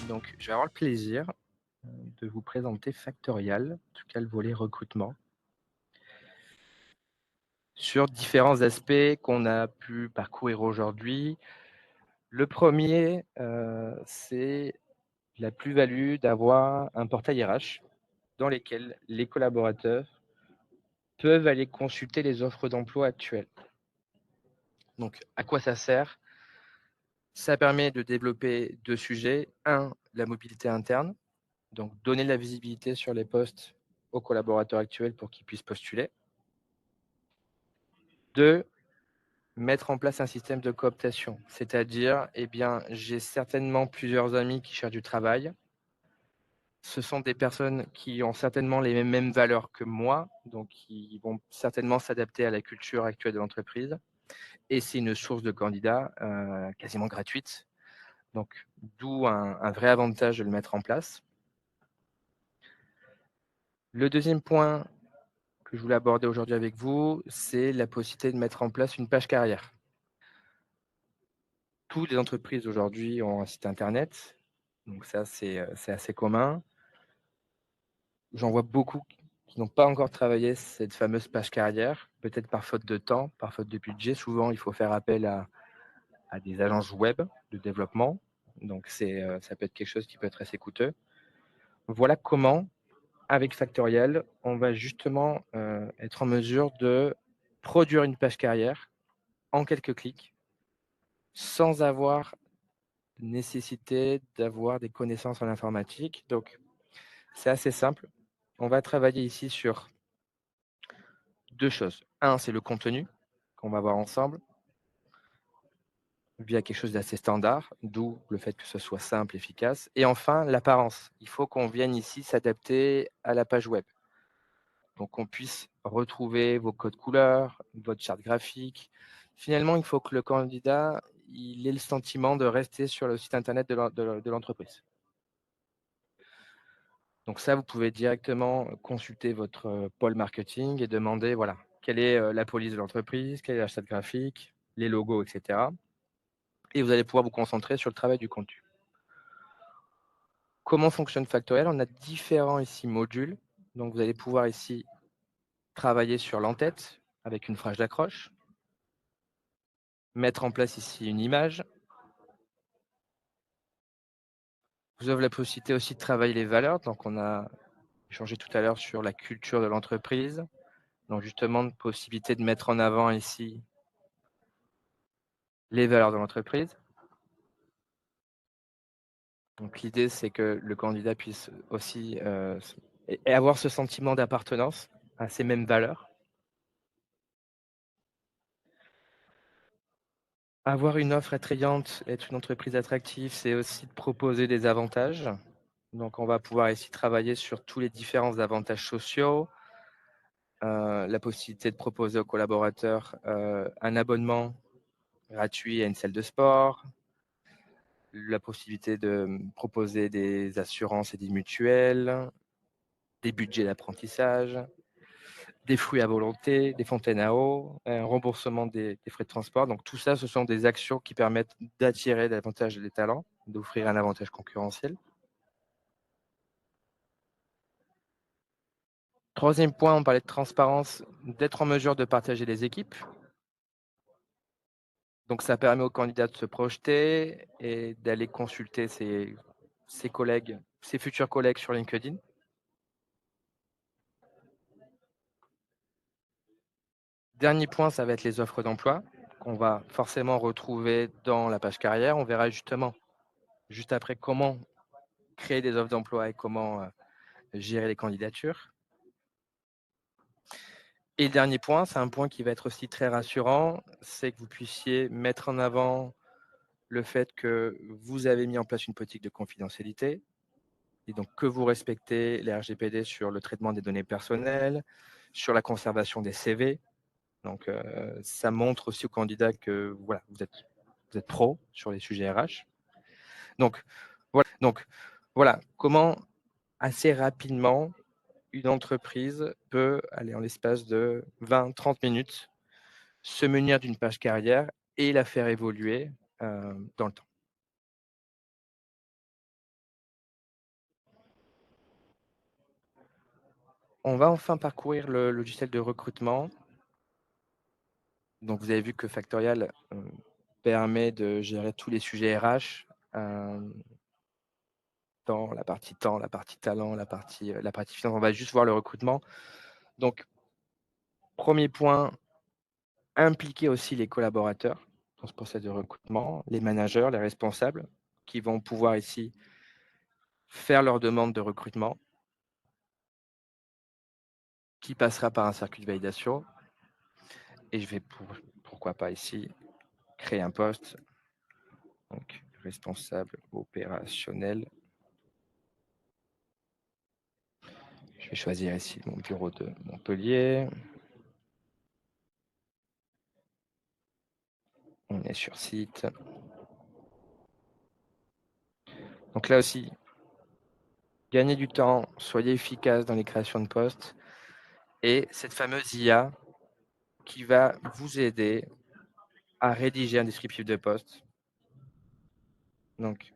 Donc, je vais avoir le plaisir de vous présenter Factorial, en tout cas le volet recrutement, sur différents aspects qu'on a pu parcourir aujourd'hui. Le premier, c'est la plus-value d'avoir un portail RH dans lequel les collaborateurs peuvent aller consulter les offres d'emploi actuelles. Donc, à quoi ça sert? Ça permet de développer 2 sujets. Un, la mobilité interne, donc donner de la visibilité sur les postes aux collaborateurs actuels pour qu'ils puissent postuler. 2, mettre en place un système de cooptation, c'est-à-dire, eh bien, j'ai certainement plusieurs amis qui cherchent du travail. Ce sont des personnes qui ont certainement les mêmes valeurs que moi, donc qui vont certainement s'adapter à la culture actuelle de l'entreprise et c'est une source de candidats, quasiment gratuite, donc d'où un vrai avantage de le mettre en place. Le deuxième point que je voulais aborder aujourd'hui avec vous, c'est la possibilité de mettre en place une page carrière. Toutes les entreprises aujourd'hui ont un site internet, donc ça c'est assez commun. J'en vois beaucoup qui n'ont pas encore travaillé cette fameuse page carrière, peut-être par faute de temps, par faute de budget. Souvent, il faut faire appel à des agences web de développement, donc ça peut être quelque chose qui peut être assez coûteux. Voilà comment, avec Factorial, on va justement, être en mesure de produire une page carrière en quelques clics, sans avoir nécessité d'avoir des connaissances en informatique. Donc c'est assez simple. On va travailler ici sur 2 choses. Un, c'est le contenu qu'on va voir ensemble via quelque chose d'assez standard, d'où le fait que ce soit simple, efficace. Et enfin, l'apparence. Il faut qu'on vienne ici s'adapter à la page web. Donc qu'on puisse retrouver vos codes couleurs, votre charte graphique. Finalement, il faut que le candidat il ait le sentiment de rester sur le site internet de l'entreprise. Donc ça, vous pouvez directement consulter votre, pôle marketing et demander, voilà, quelle est, la police de l'entreprise, quelle est la charte graphique, les logos et cetera et vous allez pouvoir vous concentrer sur le travail du contenu. Comment fonctionne Factorial? On a différents ici modules, donc vous allez pouvoir ici travailler sur l'en-tête avec une phrase d'accroche, mettre en place ici une image. Vous avez la possibilité aussi de travailler les valeurs, donc on a échangé tout à l'heure sur la culture de l'entreprise, donc justement possibilité de mettre en avant ici les valeurs de l'entreprise. Donc l'idée, c'est que le candidat puisse aussi, et avoir ce sentiment d'appartenance à ces mêmes valeurs. Avoir une offre attrayante, être une entreprise attractive, c'est aussi de proposer des avantages. Donc on va pouvoir ici travailler sur tous les différents avantages sociaux, la possibilité de proposer aux collaborateurs, un abonnement gratuit à une salle de sport, la possibilité de, proposer des assurances et des mutuelles, des budgets d'apprentissage, des fruits à volonté, des fontaines à eau, un remboursement des frais de transport. Donc tout ça, ce sont des actions qui permettent d'attirer davantage les talents, d'offrir un avantage concurrentiel. Troisième point, on parlait de transparence, d'être en mesure de partager les équipes. Donc ça permet aux candidats de se projeter et d'aller consulter ses collègues, ses futurs collègues sur LinkedIn. Dernier point, ça va être les offres d'emploi qu'on va forcément retrouver dans la page carrière. On verra justement, juste après, comment créer des offres d'emploi et comment, gérer les candidatures. Et le dernier point, c'est un point qui va être aussi très rassurant, c'est que vous puissiez mettre en avant le fait que vous avez mis en place une politique de confidentialité et donc que vous respectez les RGPD sur le traitement des données personnelles, sur la conservation des CV. Donc, ça montre aussi aux candidats que voilà, vous êtes pro sur les sujets RH. Donc voilà, comment assez rapidement une entreprise peut aller en l'espace de 20-30 minutes se munir d'une page carrière et la faire évoluer, dans le temps. On va enfin parcourir le logiciel de recrutement. Donc vous avez vu que Factorial, permet de gérer tous les sujets RH, hem, temps, la partie talent, la partie finance. On va juste voir le recrutement. Donc premier point, impliquer aussi les collaborateurs dans ce process de recrutement, les managers, les responsables qui vont pouvoir ici faire leur demande de recrutement, qui passera par un circuit de validation et je vais pourquoi pas ici créer un poste, donc responsable opérationnel. Je vais choisir ici mon bureau de Montpellier. On est sur site. Donc là aussi, gagnez du temps, soyez efficace dans les créations de postes et cette fameuse IA qui va vous aider à rédiger un descriptif de poste. Donc,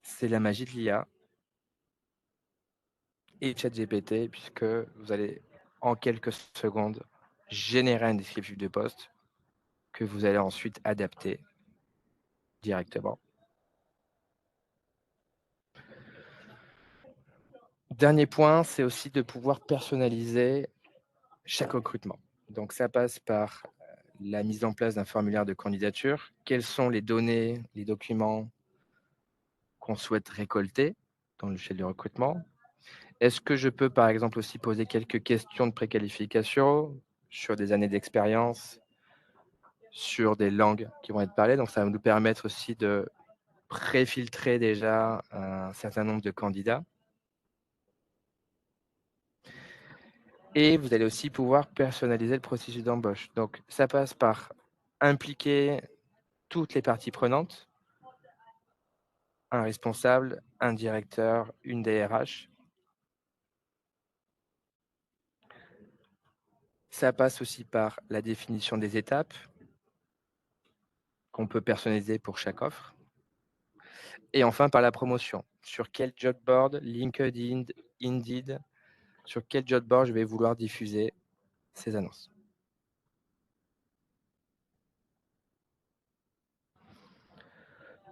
c'est la magie de l'IA et ChatGPT puisque vous allez en quelques secondes générer un descriptif de poste que vous allez ensuite adapter directement. Dernier point, c'est aussi de pouvoir personnaliser chaque recrutement. Donc ça passe par la mise en place d'un formulaire de candidature. Quelles sont les données, les documents qu'on souhaite récolter dans le logiciel de recrutement? Est-ce que je peux, par exemple, aussi poser quelques questions de préqualification sur des années d'expérience, sur des langues qui vont être parlées? Donc ça va nous permettre aussi de préfiltrer déjà un certain nombre de candidats. Et vous allez aussi pouvoir personnaliser le processus d'embauche. Donc ça passe par impliquer toutes les parties prenantes, un responsable, un directeur, une DRH. Ça passe aussi par la définition des étapes qu'on peut personnaliser pour chaque offre. Et enfin par la promotion. Sur quel job board, LinkedIn, Indeed, sur quel job board je vais vouloir diffuser ces annonces.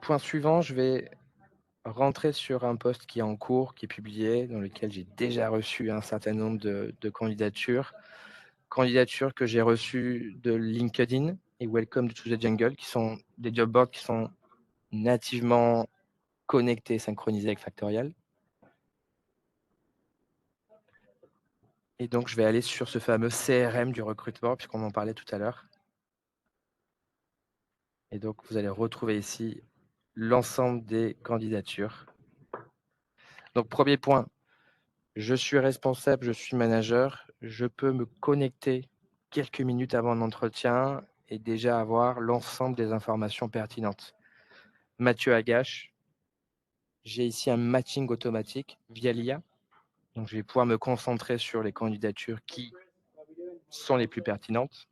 Point suivant, je vais rentrer sur un poste qui est en cours, qui est publié, dans lequel j'ai déjà reçu un certain nombre de candidatures. Candidatures que j'ai reçues de LinkedIn et Welcome to the Jungle, qui sont des job boards qui sont nativement connectés, synchronisés avec Factorial. Et donc, je vais aller sur ce fameux CRM du recrutement, puisqu'on en parlait tout à l'heure. Et donc, vous allez retrouver ici l'ensemble des candidatures. Donc, premier point, je suis responsable, je suis manager, je peux me connecter quelques minutes avant l'entretien et déjà avoir l'ensemble des informations pertinentes. Mathieu Agache, j'ai ici un matching automatique via l'IA. Donc, je vais pouvoir me concentrer sur les candidatures qui sont les plus pertinentes.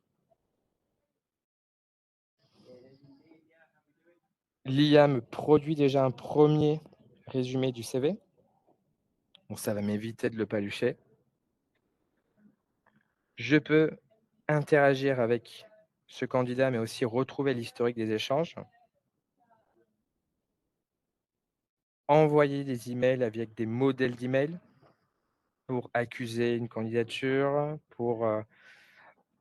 L'IA me produit déjà un premier résumé du CV. Donc, ça va m'éviter de le palucher. Je peux interagir avec ce candidat, mais aussi retrouver l'historique des échanges. Envoyer des emails avec des modèles d'emails pour accuser une candidature, pour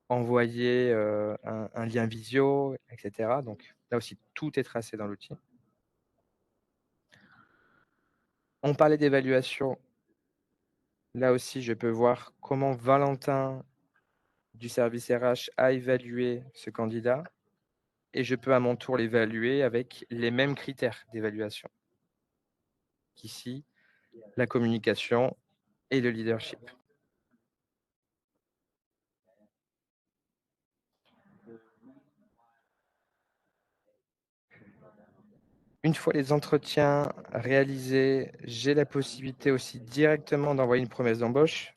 envoyer un lien visio, etc. Donc là aussi, tout est tracé dans l'outil. On parlait d'évaluation. Là aussi, je peux voir comment Valentin du service RH a évalué ce candidat et je peux à mon tour l'évaluer avec les mêmes critères d'évaluation qu'ici, la communication et le leadership. Une fois les entretiens réalisés, j'ai la possibilité aussi directement d'envoyer une promesse d'embauche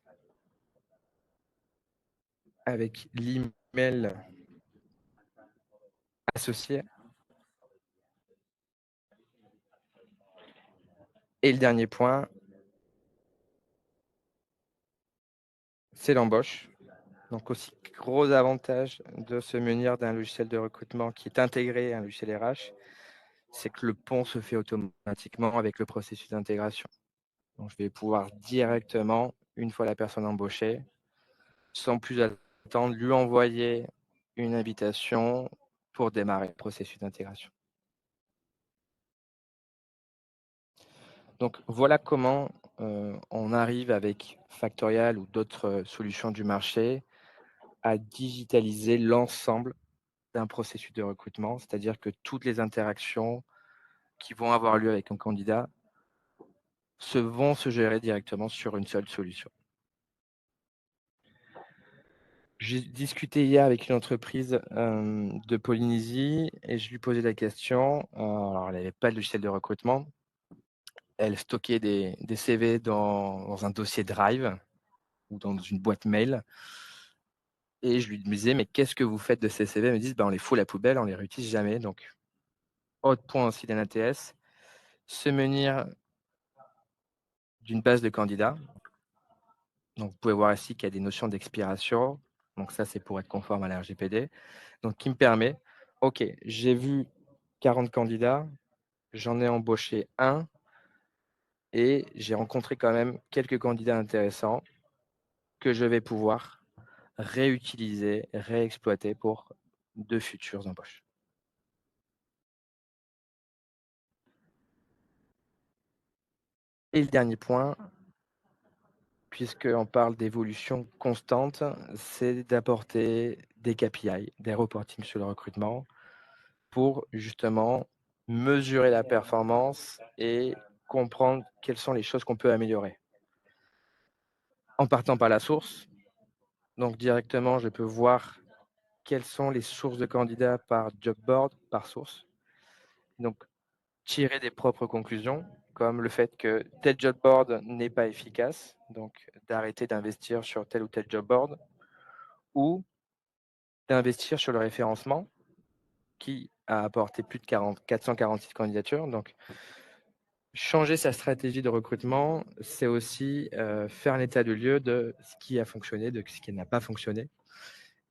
avec l'email associé. Et le dernier point, c'est l'embauche. Donc aussi gros avantage de se munir d'un logiciel de recrutement qui est intégré à un logiciel RH, c'est que le pont se fait automatiquement avec le processus d'intégration. Donc je vais pouvoir directement, une fois la personne embauchée, sans plus attendre, lui envoyer une invitation pour démarrer le processus d'intégration. Donc voilà comment, on arrive avec Factorial ou d'autres, solutions du marché à digitaliser l'ensemble d'un processus de recrutement. C'est-à-dire que toutes les interactions qui vont avoir lieu avec un candidat vont se gérer directement sur une seule solution. J'ai discuté hier avec une entreprise, de Polynésie et je lui posais la question, alors elle avait pas de logiciel de recrutement. Elle stockait des CV dans un dossier Drive ou dans une boîte mail et je lui disais: «Mais qu'est-ce que vous faites de ces CV?» Elle me dit: «Bah, on les fout à la poubelle, on les réutilise jamais». Donc autre point aussi d'un ATS, se munir d'une base de candidats. Donc vous pouvez voir ici qu'il y a des notions d'expiration. Donc ça, c'est pour être conforme à la RGPD. Donc qui me permet: «OK, j'ai vu 40 candidats, j'en ai embauché un et j'ai rencontré quand même quelques candidats intéressants que je vais pouvoir réutiliser, réexploiter pour de futures embauches». Et le dernier point, puisqu'on parle d'évolution constante, c'est d'apporter des KPI, des reportings sur le recrutement pour justement mesurer la performance et comprendre quelles sont les choses qu'on peut améliorer. En partant par la source, donc directement, je peux voir quelles sont les sources de candidats par job board, par source. Donc tirer des propres conclusions, comme le fait que tel job board n'est pas efficace, donc d'arrêter d'investir sur tel ou tel job board, ou d'investir sur le référencement qui a apporté plus de 446 candidatures. Donc changer sa stratégie de recrutement, c'est aussi, faire un état de lieu de ce qui a fonctionné, de ce qui n'a pas fonctionné.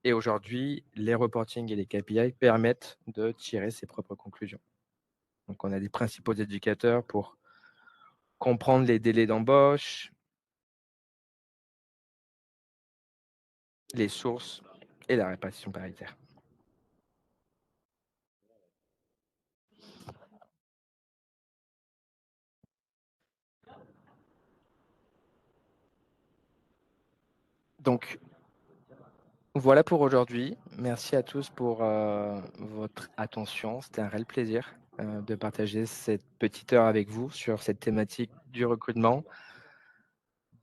Et aujourd'hui, les reportings et les KPI permettent de tirer ses propres conclusions. Donc on a des principaux indicateurs pour comprendre les délais d'embauche, les sources et la répartition paritaire. Donc voilà pour aujourd'hui. Merci à tous pour, votre attention. C'était un réel plaisir, de partager cette petite heure avec vous sur cette thématique du recrutement.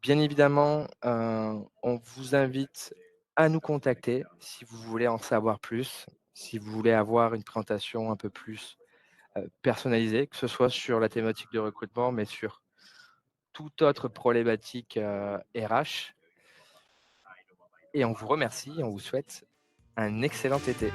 Bien évidemment, on vous invite à nous contacter si vous voulez en savoir plus, si vous voulez avoir une présentation un peu plus, personnalisée, que ce soit sur la thématique de recrutement, mais sur toute autre problématique, RH, et on vous remercie et on vous souhaite un excellent été.